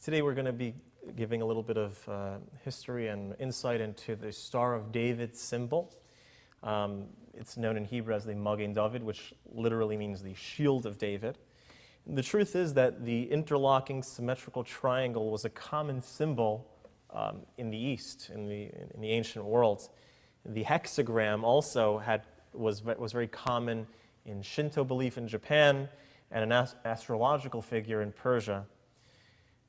Today we're going to be giving a little bit of history and insight into the Star of David symbol. It's known in Hebrew as the Magen David, which literally means the shield of David. And the truth is that the interlocking symmetrical triangle was a common symbol in the East, in the ancient world. The hexagram also was very common in Shinto belief in Japan and an astrological figure in Persia.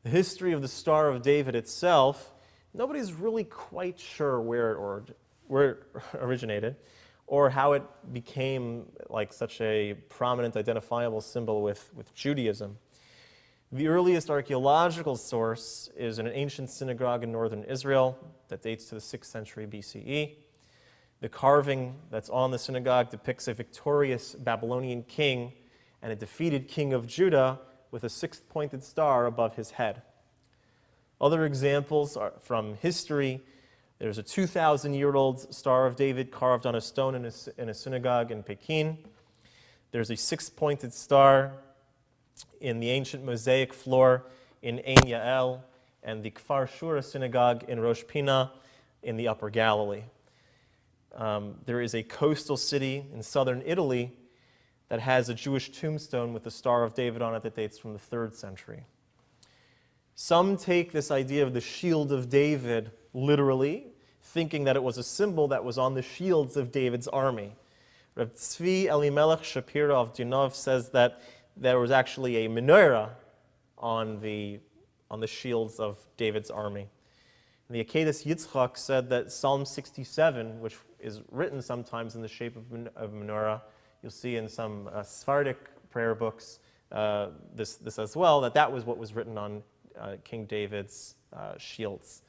The history of the Star of David itself, nobody's really quite sure where it originated or how it became like such a prominent identifiable symbol with Judaism. The earliest archaeological source is in an ancient synagogue in northern Israel that dates to the 6th century BCE. The carving that's on the synagogue depicts a victorious Babylonian king and a defeated king of Judah with a six-pointed star above his head. Other examples are from history. There's a 2,000-year-old Star of David carved on a stone in a synagogue in Peking. There's a six-pointed star in the ancient mosaic floor in Ein Yael and the Kfar Shura synagogue in Rosh Pina in the Upper Galilee. There is a coastal city in southern Italy that has a Jewish tombstone with the Star of David on it that dates from the 3rd century. Some take this idea of the shield of David literally, thinking that it was a symbol that was on the shields of David's army. Rav Tzvi Elimelech Shapira of Dinov says that there was actually a menorah on the shields of David's army. And the Akedas Yitzchak said that Psalm 67, which is written sometimes in the shape of a menorah, you'll see in some Sephardic prayer books this as well, that was what was written on King David's shields.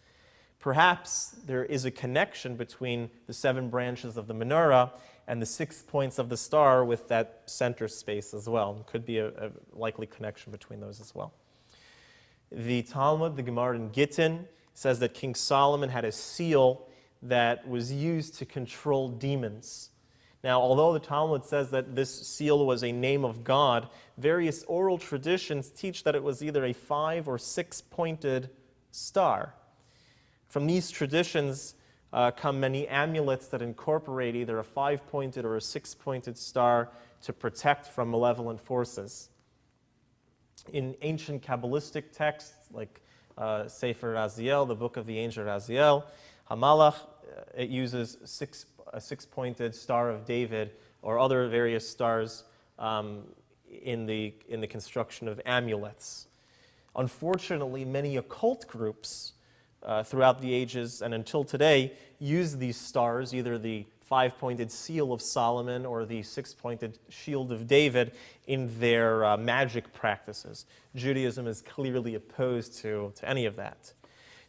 Perhaps there is a connection between the 7 branches of the menorah and the 6 points of the star with that center space as well. Could be a likely connection between those as well. The Talmud, the Gemara in Gittin, says that King Solomon had a seal that was used to control demons. Now, although the Talmud says that this seal was a name of God, various oral traditions teach that it was either a 5 or 6-pointed star. From these traditions come many amulets that incorporate either a 5-pointed or a 6-pointed star to protect from malevolent forces. In ancient Kabbalistic texts like Sefer Raziel, the book of the angel Raziel, Hamalach, it uses a 6-pointed Star of David or other various stars in the construction of amulets. Unfortunately, many occult groups throughout the ages and until today use these stars, either the 5-pointed seal of Solomon or the 6-pointed shield of David, in their magic practices. Judaism is clearly opposed to any of that.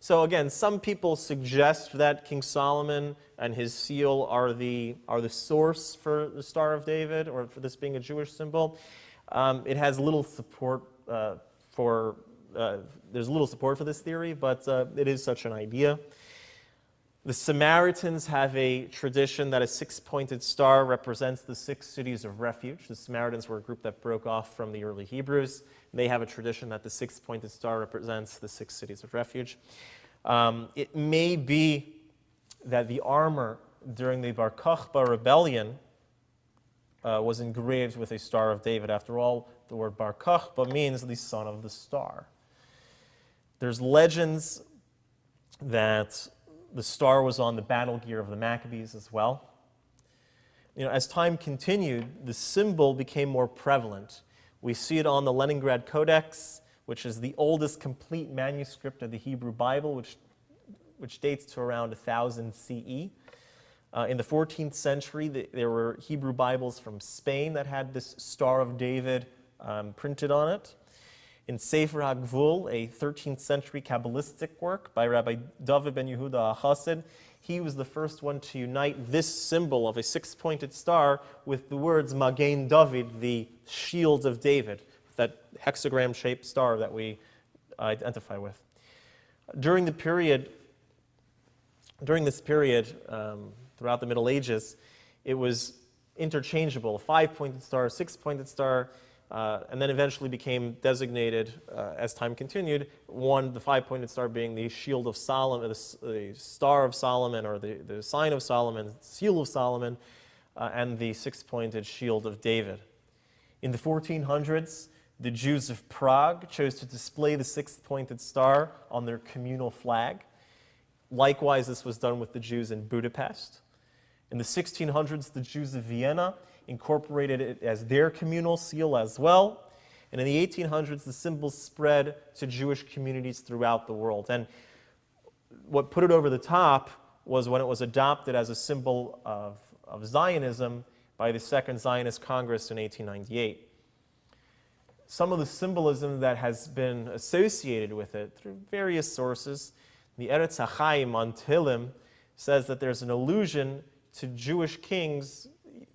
So again, some people suggest that King Solomon and his seal are the source for the Star of David, or for this being a Jewish symbol. It has little support there's little support for this theory, but it is such an idea. The Samaritans have a tradition that a 6-pointed star represents the 6 cities of refuge. The Samaritans were a group that broke off from the early Hebrews. They have a tradition that the 6-pointed star represents the 6 cities of refuge. It may be that the armor during the Bar Kokhba rebellion was engraved with a Star of David. After all, the word Bar Kokhba means the son of the star. There's legends that the star was on the battle gear of the Maccabees as well. As time continued, the symbol became more prevalent. We see it on the Leningrad Codex, which is the oldest complete manuscript of the Hebrew Bible, which dates to around 1000 CE. In the 14th century, there were Hebrew Bibles from Spain that had this Star of David printed on it. In Sefer HaGvul, a 13th century Kabbalistic work by Rabbi David ben Yehuda HaChassid, he was the first one to unite this symbol of a 6-pointed star with the words Magen David, the shield of David, that hexagram-shaped star that we identify with. During this period, throughout the Middle Ages, it was interchangeable, a 5-pointed star, a 6-pointed star. and then eventually became designated, as time continued, the five-pointed star being the shield of Solomon, the star of Solomon, or the sign of Solomon, seal of Solomon, and the six-pointed shield of David. In the 1400s, the Jews of Prague chose to display the six-pointed star on their communal flag. Likewise, this was done with the Jews in Budapest. In the 1600s, the Jews of Vienna incorporated it as their communal seal as well. And in the 1800s, the symbol spread to Jewish communities throughout the world. And what put it over the top was when it was adopted as a symbol of Zionism by the Second Zionist Congress in 1898. Some of the symbolism that has been associated with it through various sources, the Eretz HaChaim on Tehillim says that there's an allusion to Jewish kings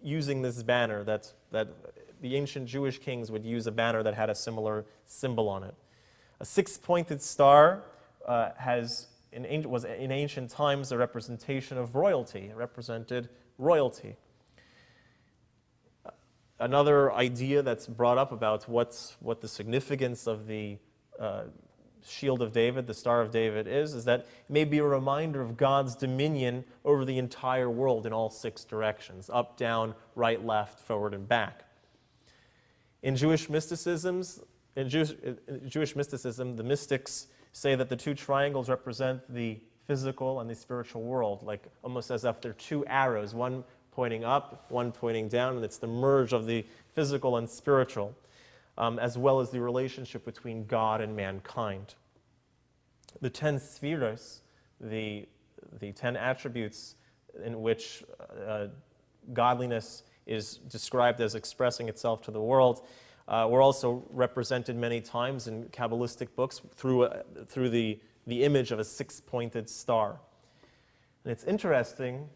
using this banner, that the ancient Jewish kings would use a banner that had a similar symbol on it. A six-pointed star was in ancient times a representation of royalty. It represented royalty. Another idea that's brought up about what the significance of the shield of David, the Star of David is that it may be a reminder of God's dominion over the entire world in all six directions, up, down, right, left, forward, and back. In Jewish mysticism, the mystics say that the two triangles represent the physical and the spiritual world, like almost as if they're two arrows, one pointing up, one pointing down, and it's the merge of the physical and spiritual, as well as the relationship between God and mankind. The 10 spheres, the 10 attributes in which godliness is described as expressing itself to the world, were also represented many times in Kabbalistic books through the image of a six-pointed star. And it's interesting,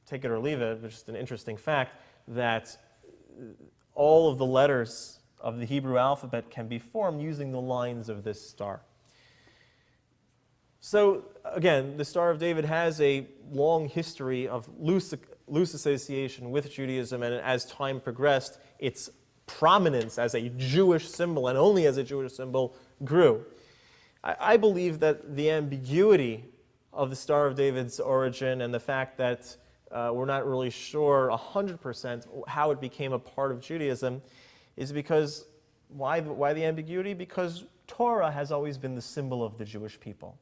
take it or leave it, but just an interesting fact, that all of the letters of the Hebrew alphabet can be formed using the lines of this star. So again, the Star of David has a long history of loose association with Judaism, and as time progressed, its prominence as a Jewish symbol, and only as a Jewish symbol, grew. I believe that the ambiguity of the Star of David's origin and the fact that we're not really sure 100% how it became a part of Judaism is because, why the ambiguity? Because Torah has always been the symbol of the Jewish people.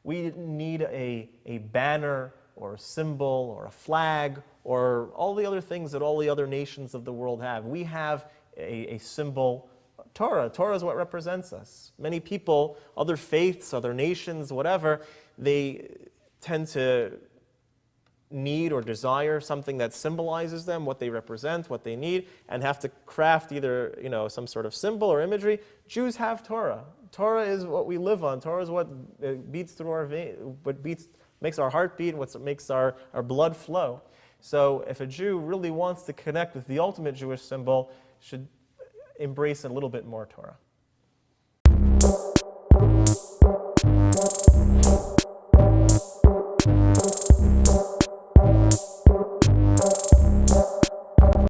We didn't need a banner or a symbol or a flag or all the other things that all the other nations of the world have. We have a symbol, Torah. Torah is what represents us. Many people, other faiths, other nations, whatever, they tend to need or desire something that symbolizes them, what they represent, what they need, and have to craft either some sort of symbol or imagery. Jews have Torah. Torah is what we live on. Torah is what beats through our vein, makes our heart beat, what makes our blood flow. So if a Jew really wants to connect with the ultimate Jewish symbol, should embrace a little bit more Torah.